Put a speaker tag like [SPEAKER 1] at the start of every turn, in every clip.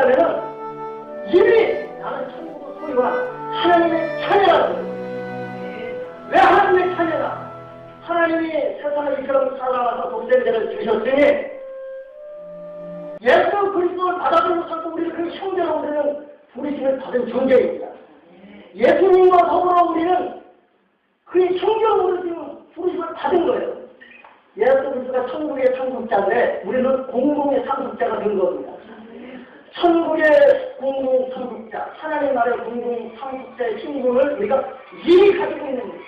[SPEAKER 1] 있다면은 이미 나는 천국으로 소유한 하나님의 자녀라고. 왜 하나님의 자녀다? 하나님이 세상을 이처럼 살아와서 독생자를 주셨으니 예수 그리스도를 받아들여서 우리를 그 형제로 우리는 부르심을 받은 존재입니다. 예수님과 더불어 우리는 그의 형제로 부르심을 받은 거예요. 예수 그리스도가 천국의 상속자인데 우리는 공동의 상속자가 된 겁니다. 천국의 공동 상속자, 하나님 나라의 공동 상속자의 신분을 우리가 이미 가지고 있는 겁니다.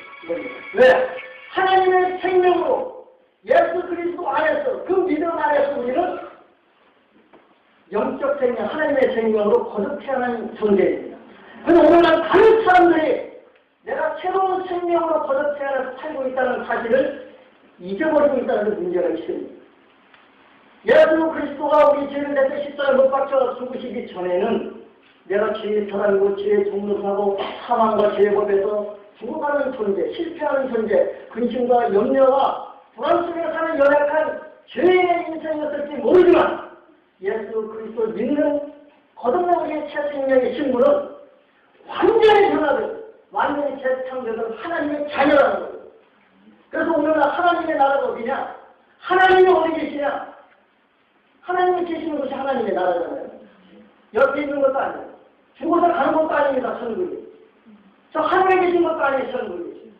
[SPEAKER 1] 왜? 하나님의 생명으로 예수 그리스도 안에서 그 믿음 안에서 우리는 영적 생명, 하나님의 생명으로 거듭 태어난 존재입니다. 그래서 오늘날 다른 사람들이 내가 새로운 생명으로 거듭 태어나서 살고 있다는 사실을 잊어버리고 있다는 문제가 있습니다. 예수 그리스도가 우리 죄를 내서 십자가에 못 박혀 죽으시기 전에는 내가 죄의 사람이고 죄의 종로하고 사망과 죄의 법에서 죽어가는 존재, 실패하는 존재, 근심과 염려와 불안 속에 사는 연약한 죄인의 인생이었을지 모르지만 예수 그리스도를 믿는 거듭난 우리의 새 생명의 신분은 완전히 변화된, 완전히 재창조된 하나님의 자녀라는 거예요. 그래서 오늘날 하나님의 나라가 어디냐? 하나님이 어디 계시냐? 하나님이 계시는 곳이 하나님의 나라잖아요. 옆에 있는 것도 아니에요. 죽어서 가는 것도 아닙니다, 천국이. 저 하늘에 계신 것도 아니에요, 천국이.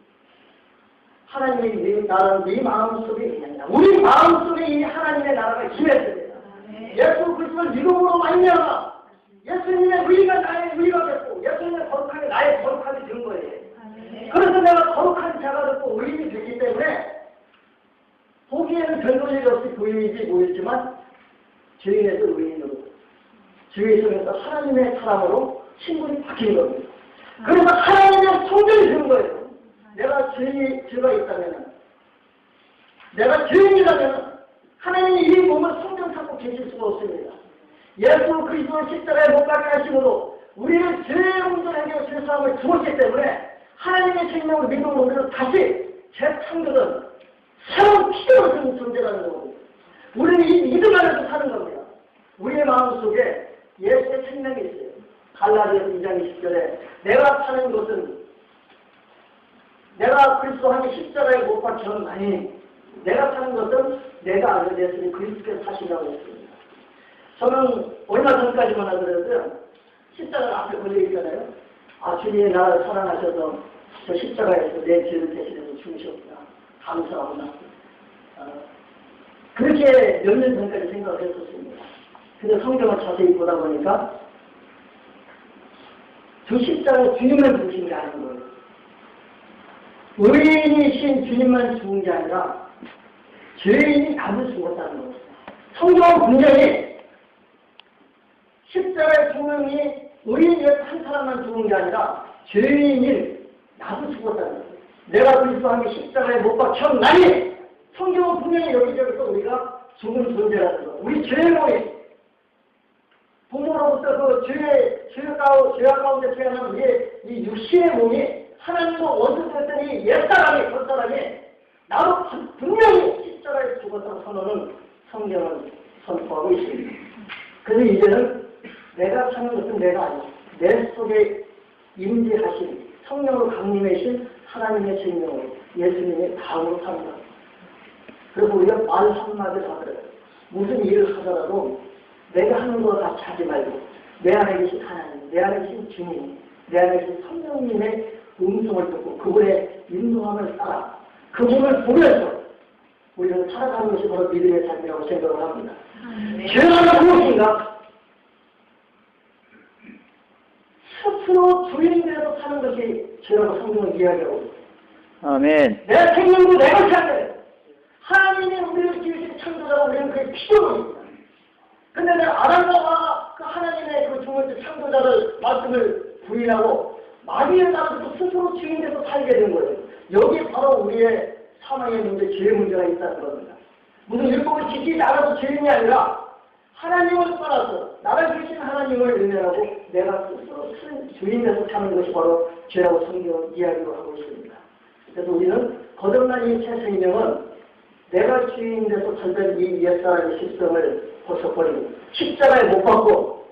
[SPEAKER 1] 하나님의 네 나라는 네 마음속에 있느냐. 우리 마음속에 이미 하나님의 나라가 임했습니다. 예수 그리스도를 믿음으로 말미암아 예수님의 의가 나의 의가 됐고 예수님의 거룩함이 나의 거룩함이 된 거예요. 그래서 내가 거룩한 자가 됐고 의인이 되기 때문에 보기에는 별볼 일 없이 부인이지 보이지만 죄인에서 의인으로 죄의 속에서 하나님의 사람으로 신분이 바뀐 겁니다. 그래서 하나님의 성전이 되는 거예요. 내가 죄가 있다면 내가 죄인이라면 하나님이 이 몸을 성전 삼고 계실 수가 없습니다. 예수 그리스도의 십자가에 못 박게 하심으로 우리를 죄의 온전하게 죄사함을 주었기 때문에 하나님의 생명을 믿음으로 우리는 다시 재창조된 새로운 피조로 된 존재라는 겁니다. 우리는 이 믿음 안에서 사는 겁니다. 우리의 마음속에 예수의 생명이 있어요. 갈라디아서 2장 20절에 내가 사는 것은 내가 그리스도 함께 십자가에 못 박혔나니 내가 사는 것은 내가 아는 예수님 그리스도께서 사신다고 했습니다. 저는 얼마 전까지만 하더라도요. 십자가 앞에 걸려있잖아요. 아, 주님이 나를 사랑하셔서 저 십자가에서 내 죄를 대신해서 죽으셨구나. 감사하구나. 그렇게 몇 년 전까지 생각을 했었습니다. 근데 성경을 자세히 보다 보니까 저 십자가에 주님만 죽으신 게 아닌 거예요. 의인이신 주님만 죽은 게 아니라 죄인이 나도 죽었다는 겁니다. 성경은 분명히 십자가의 죽음이 의인이 한 사람만 죽은 게 아니라 죄인인 나도 죽었다는 거예요. 내가 그리스도와 함께 십자가에 못 박혔나니 성경은 분명히 여기저기서 우리가 죽은 존재라는 거예요. 우리 죄의 몸이 부모로부터 그 죄악 가운데 태어난 이 육신의 몸이 하나님과 원수됐더니 옛사람이 겉사람이 나도 분명히 십자가에 죽었다는 선언은 성경은 선포하고 있습니다. 그래서 이제는 내가 사는 것은 내가 아니고 내 속에 임재하신 성령으로 강림하신 하나님의 생명으로 예수님의 다음으로 삽니다. 그래서 우리가 말 한마디를 하더라도 무슨 일을 하더라도 내가 하는 거 같이 하지 말고 내 안에 계신 하나님, 내 안에 계신 주님, 내 안에 계신 성령님의 음성을 듣고 그분의 인도함을 따라 그분을 보면서 우리는 살아가는 것이 바로 믿음의 삶이라고 생각을 합니다. 죄가 무엇인가? 스스로 주인되어서 사는 것이 죄라고 성경은 이야기하고 있습니다.
[SPEAKER 2] 아멘.
[SPEAKER 1] 내 생명도 내가 찾아야 하나님이 우리를 지으신 창조자가 우리는 그의 피조물입니다. 근데 내가 아담과 그 하나님의 그 두 번째 창조자를 말씀을 부인하고 마귀에 따라서 스스로 주인돼서 살게 된 거예요. 여기 바로 우리의 사망의 문제, 죄의 문제가 있다는 겁니다. 무슨 율법을 지키지 않아도 죄인이 아니라 하나님을 떠나서 나를 주신 하나님을 의뢰하고 내가 스스로 주인돼서 사는 것이 바로 죄라고 성경은 이야기를 하고 있습니다. 그래서 우리는 거듭난 이 새 생명은 내가 주인돼서 살던 이 옛사람의 십성을 벗어버리고 십자가에 못 박고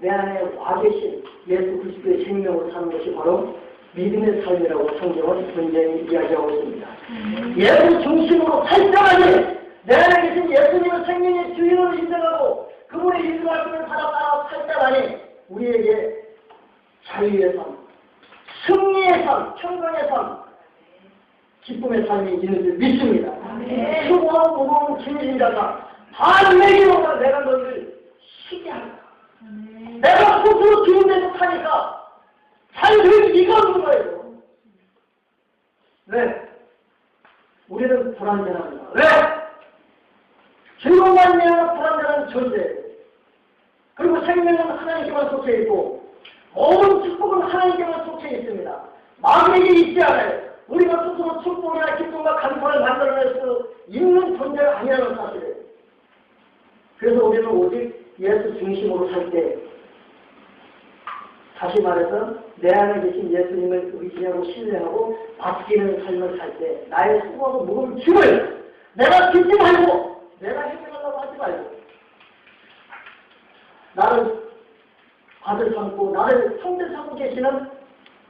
[SPEAKER 1] 내 안에 와 계신 예수 그리스도의 생명으로 사는 것이 바로 믿음의 삶이라고 성경은 분명히 이야기하고 있습니다. 예수 중심으로 살 때만이 내 안에 계신 예수님의 생명의 주인으로 인정하고 그분의 인도 말씀을 따라 살 때만이 우리에게 자유의 삶, 승리의 삶, 평강의 삶, 기쁨의 삶이 있는 줄 믿습니다. 수고하고 무거운 짐진 자가 반내기로가 내가 너희를 쉬게 한다. 내가 스스로 기운내고 타니까 자유를 네가 얻는 거예요. 왜? 우리는 불완전합니다. 왜? 즐거움만 내어 불완전한 존재. 그리고 생명은 하나님께만 속해 있고 모든 축복은 하나님께만 속해 있습니다. 마귀에게 있지 않아요. 우리가 스스로 축복이나 기쁨과 감사를 만들어낼 수 있는 존재가 아니라는 사실이에요. 그래서 우리는 오직 예수 중심으로 살 때, 다시 말해서 내 안에 계신 예수님을 의지하고 신뢰하고 바뀌는 삶을 살 때 나의 수고하고 무거운 짐을 내가 짓지 말고 내가 해결하려고 하지 말고 나를 아들 삼고 나를 성대 삼고 계시는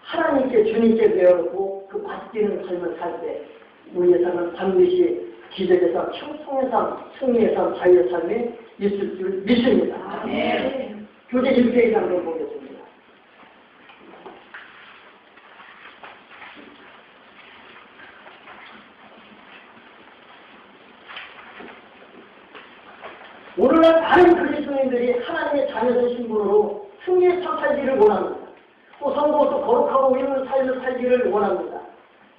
[SPEAKER 1] 하나님께 주님께 배워놓고 그 바뀌는 삶을 살 때 우리의 삶은 반드시 기적의 삶, 충성의 삶, 승리의 삶, 자유의 삶이 있을 줄 믿습니다. 교재 1페이지 한번 보겠습니다. 오늘날 많은 그리스도인들이 하나님의 자녀된 신분으로 승리의 삶 살기를 원합니다. 또 성도도 거룩하고 의로운 삶을 살기를 원합니다.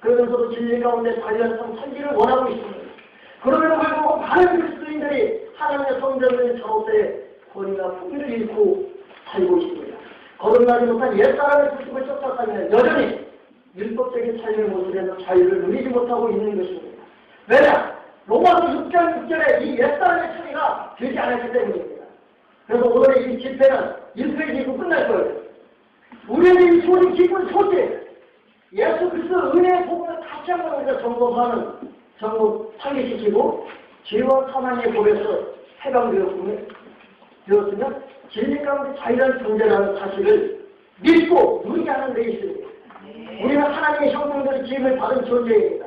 [SPEAKER 1] 그러면서도 진리 가운데 관련 삶 살기를 원하고 있습니다. 그럼에도 불구하고 많은 그리스도인들이 하나님의 성전의 저로서의 권위와 품위를 잃고 살고 있습니다. 거듭나지 못한 옛사람의 구습을 쫓아가면 여전히 율법적인 삶의 모습에서 자유를 누리지 못하고 있는 것입니다. 왜냐? 로마서 6장 6절에 이 옛사람의 처리가 되지 않았기 때문입니다. 그래서 오늘의 이 집회는 1페이지 입고 끝날 거예요. 우리에게 이 소리 기쁜 소식, 예수 그리스도 은혜의 복음을 다시 한번 우리가 상기시키고 죄와 사망의 법에서 해방되었으면 진리 가운데 자유한 존재라는 사실을 믿고 누리게 하는 데 있습니다. 우리는 하나님의 형상대로 지음을 받은 존재입니다.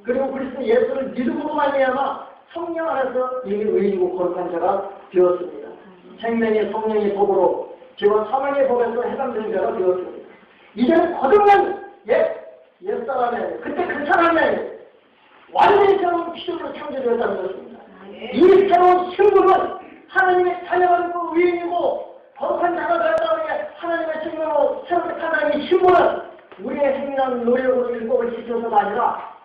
[SPEAKER 1] 그리고 그리스도 예수를 믿음으로 말미암아 성령 안에서 이미 의인이고 거룩한 자가 되었습니다. 생명의 성령의 법으로 죄와 사망의 법에서 해방되는 자가 되었습니다. 이제는 거듭난 옛사람의 그때 그 사람의 완전히 새로운 피조물로 창조되었다는 것입니다. 이 새로운 신분은 하나님의 자녀가 되고 의인이고 거룩한 자가 되었다는 게 하나님의 생명으로 새롭게 탄생한 이 신분은 우리의 행위나 노력으로 율법을 지켜서가 아니라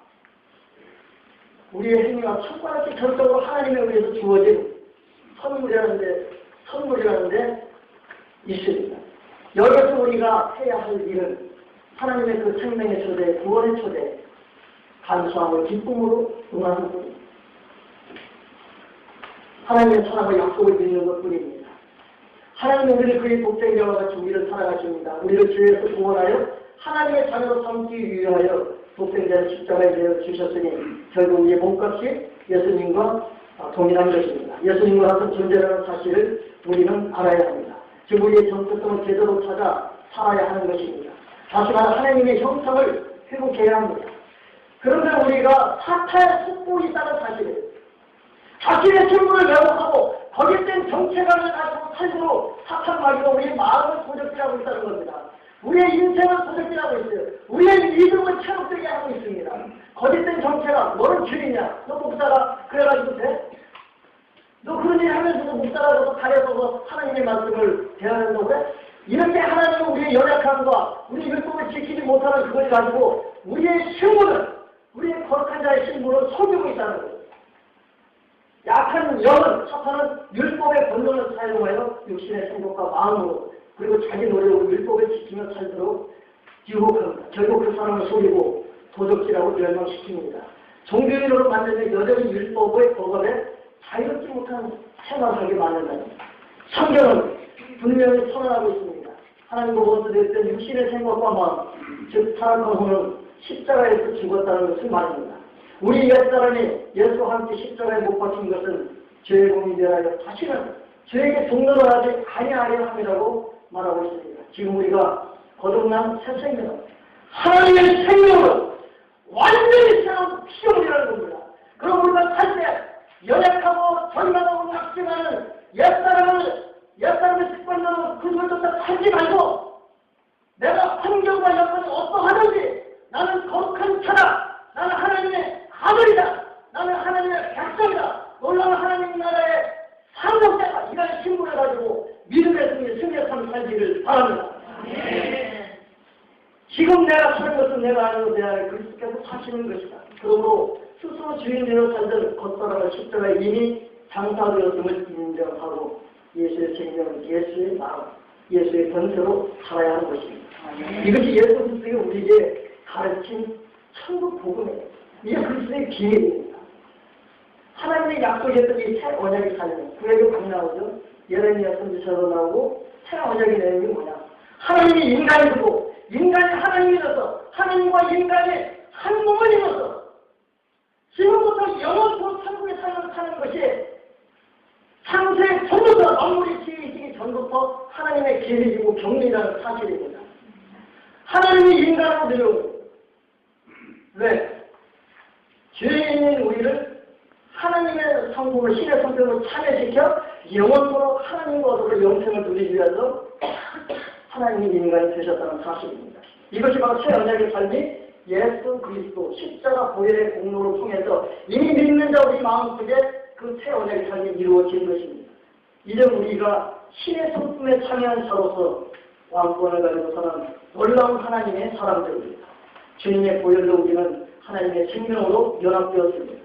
[SPEAKER 1] 우리의 행위가 첫번째 결정으로 하나님에 의해서 주어진 선물이라는 데 있습니다. 여기서 우리가 해야 할 일은 하나님의 그 생명의 초대, 구원의 초대, 감사함을 기쁨으로 응하는 것입니다. 하나님의 사랑과 약속을 믿는 것뿐입니다. 하나님은 우리를 그의 독생자와 같이 우리를 사랑하십니다. 우리를 죄에서 구원하여 하나님의 자녀로 삼기 위하여 독생자를 십자가에 내어 주셨으니 결국 우리의 몸값이 예수님과 동일한 것입니다. 예수님과 같은 존재라는 사실을 우리는 알아야 합니다. 즉 우리의 정체성을 제대로 찾아 살아야 하는 것입니다. 다시 말해 하나님의 형상을 회복해야 합니다. 그런데 우리가 사탄의 속보에 있다는 사실을 자신의 신분을 왜곡하고 거짓된 정체감을 가지고 살도록 사탄 마귀가 우리의 마음을 도적질하고 있다는 겁니다. 우리의 인생을 도적질하고 있어요. 우리의 믿음을 체록되게 하고 있습니다. 거짓된 정체감, 너는 주인이야. 너 목사가 그래가지고 돼? 너 그런 일 하면서도 목사라고 가려서 하나님의 말씀을 대하는다고 해? 이렇게 하나님은 우리의 연약함과 우리 율법을 지키지 못하는 그걸 가지고 우리의 신분을, 우리의 거룩한 자의 신분을 속이고 있다는 거예요. 약한 영은, 사탄은 율법의 본능을 사용하여 육신의 생각과 마음으로 그리고 자기 노력으로 율법을 지키며 살도록 유혹합니다. 결국 그 사람을 속이고 도적질하고 멸망시킵니다. 종교인으로 만들면 여전히 율법의 법에 자유롭지 못한 생활을 하게 만든다. 성경은 분명히 선언하고 있습니다. 하나님과 원수됐던 육신의 생각과 마음, 즉 타락한 혼은 십자가에서 죽었다는 것을 말합니다. 우리 옛사람이 예수와 함께 십자가에 못 박힌 것은 죄의 공이 되하여 다시는 주에게 종로를 하지 아니하려 함이라고 말하고 있습니다. 지금 우리가 거듭난 새 생명, 하나님의 생명은 완전히 새로운 피조물이라는 겁니다. 그럼 우리가 살 때 연약하고 절망하고 낙심하는 옛사람의 습관대로 그것조차 살지 말고 내가 환경과 여건이 어떠하든지 나는 거룩한 자다. 나는 하나님의 아들이다. 나는 하나님의 백성이다. 놀라운 하나님 나라의 상속자가 이런 신분을 가지고 믿음의 승리의 삶을 살기를 바랍니다. 지금 내가 사는 것은 내가 아니고 내 안에 그리스도께서 사시는 것이다. 그러므로 스스로 주인되어 살던 겉사람의 십자가에 이미 장사되었음을 인정하고 예수의 생명, 예수의 마음, 예수의 권세로 살아야 하는 것입니다. 이것이 예수 그리스도가 우리에게 가르친 천국 복음이에요. 이게 그리스도의 비밀입니다. 하나님의 약속했던 이 새 언약의 삶이 구약에 막 나오죠. 예레미야 선지서도 나오고 새 언약의 내용이 뭐냐? 하나님이 인간이 되고 인간이 하나님이 되어서 하나님과 인간이 한 몸을 이뤄서 지금부터 영원토록 천국에 사는 것이 창세 전부터 만물이 지기 전부터 하나님의 계획이고 경륜이라는 사실입니다. 하나님이 인간으로 내려오고 왜? 죄인인 우리를 하나님의 성품을 신의 성품으로 참여시켜 영원토록 하나님과 영생을 누리기 위해서 하나님이 인간이 되셨다는 사실입니다. 이것이 바로 새 언약의 삶이 예수 그리스도 십자가 보혈의 공로를 통해서 이미 믿는 자 우리 마음속에 그 새 언약의 삶이 이루어진 것입니다. 이제 우리가 신의 성품에 참여한 자로서 왕권을 가지고 사는 놀라운 하나님의 사람들입니다. 주님의 보혈로 우리는 하나님의 생명으로 연합되었습니다.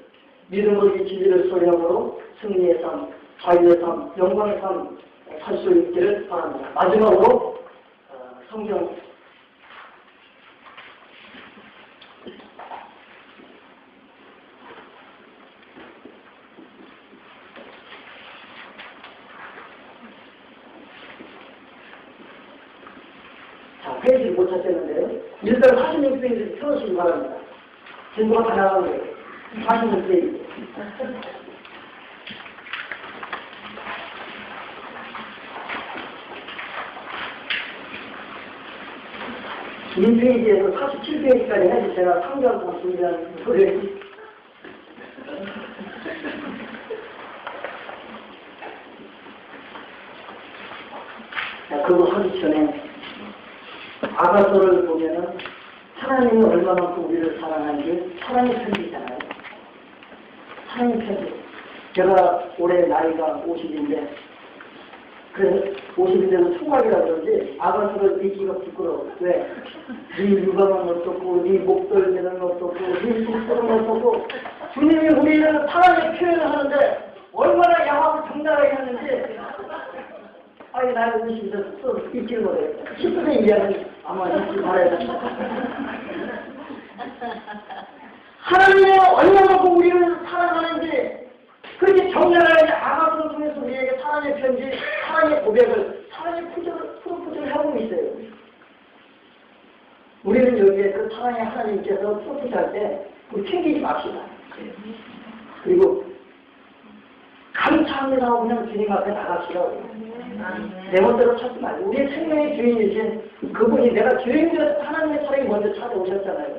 [SPEAKER 1] 믿음으로 이 진리를 소리함으로 승리의 삶, 자유의 삶, 영광의 삶 살 수 있기를 바랍니다. 마지막으로 성경 페이지를 못 찾겠는데요. 일단 46페이지를 펴시기 바랍니다. 진도가 다 나가는 거예요. 46페이지. 이 페이지에서 47페이지까지 해서 제가 상주하고 준비한 소리. 자, 그거 하기 전에 아가서를 보면은 하나님이 얼마만큼 우리를 사랑하는지 사랑의 편지잖아요. 사랑의 편지. 제가 올해 나이가 50인데 그래서 50인데도 총각이라 그러지 아가서를 읽기가 부끄러워. 왜? 네 유감은 어떻고 네 목덜미는 어떻고 네 속도는 어떻고 주님이 우리를 사랑의 표현을 하는데 얼마나 야합을 적나라하게 하는지 아니 나이가 50인데 스스로 읽기를 못해요. 10분의 1이야는 아마 읽지 말아야 됩니다. 하나님이 얼마만큼 우리를 사랑하는지 그렇게 적나라하게 아가서를 통해서 우리에게 사랑의 편지, 사랑의 고백을, 사랑의 프로포즈를 하고 있어요. 우리는 여기에 그 사랑의 하나님께서 프로포즈할 때 챙기지 맙시다. 그리고 감사합니다 하고 그냥 주님 앞에 나갑시다. 내 멋대로 찾지 말고 우리의 생명의 주인이신 그분이 내가 주인이라서 하나님의 사랑이 먼저 찾아오셨잖아요.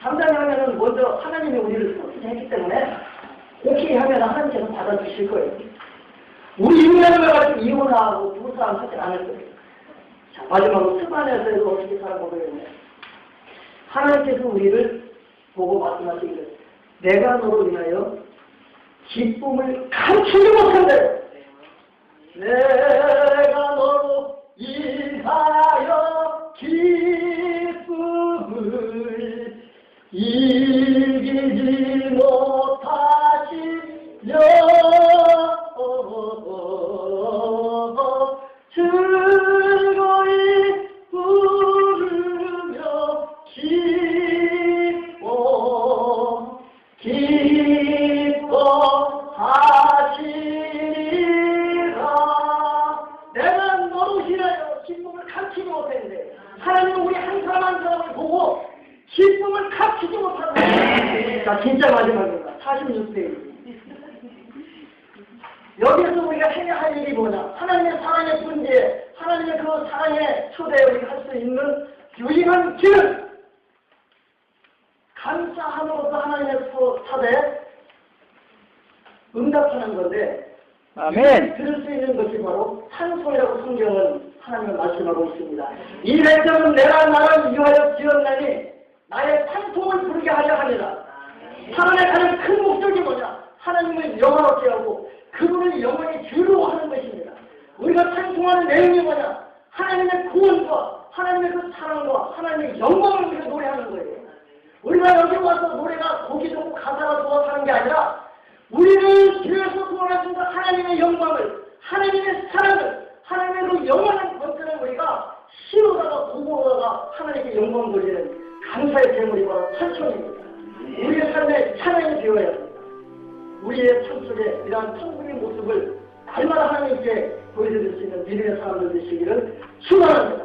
[SPEAKER 1] 감사하면은 먼저 하나님이 우리를 프로포즈했기 때문에 오케이 하면 하나님께서 받아주실 거예요. 우리 인간을 가지고 이혼하고 두 사람 하지 않을 거예요. 자, 마지막으로 습관에서 어떻게 살아보겠냐. 하나님께서 우리를 보고 말씀하시기를 내가 너로 인하여 기쁨을 감추지 못한대요. 내가 너로 인하여 기쁨을 이기지 못하시며 즐거이 부르며 기뻐하시리라. 내가 너로 인하여 기쁨을 감추지 못했는데 하나님은 우리 한 사람 한 사람을 보고 기쁨을 감추지 못한다. 자, 진짜 마지막입니다. 46페이지. 여기에서 우리가 해야 할 일이 뭐냐? 하나님의 사랑의 문제, 하나님의 그 사랑의 초대에 우리가 할 수 있는 유일한 길은 감사함으로써 하나님의 차대에 응답하는 건데,
[SPEAKER 2] 아멘.
[SPEAKER 1] 들을 수 있는 것이 바로 찬송이라고 성경은 하나님을 말씀하고 있습니다. 이 백성은 내가 나를 위하여 지었나니 나의 찬송을 부르게 하려 합니다. 하나님의 가장 큰 목적이 뭐냐? 하나님을 영원하게 하고 그분을 영원히 두려워하는 것입니다. 우리가 찬송하는 내용이 뭐냐? 하나님의 구원과 하나님의 그 사랑과 하나님의 영광을 우리가 노래하는 거예요. 우리가 여기 와서 노래가 곡이 좋고 가사가 좋아서 하는 게 아니라 우리를 뒤에서 구원하신 하나님의 영광을, 하나님의 사랑을, 하나님의 그 영원한 권세를 우리가 시로다가 보고로다가 하나님께 영광 돌리는 감사의 제물이 바로 찬송입니다. 우리의 삶에 찬양이 되어야 합니다. 우리의 삶 속에 이러한 천국의 모습을 날마다 하나님께 보여드릴 수 있는 믿음의 사람들 되시기를 축원합니다.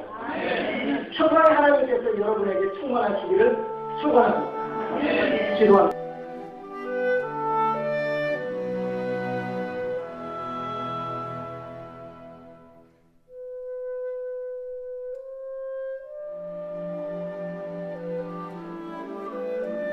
[SPEAKER 1] 평강의 하나님께서 여러분에게 충만하시기를 축원합니다. 기도합니다.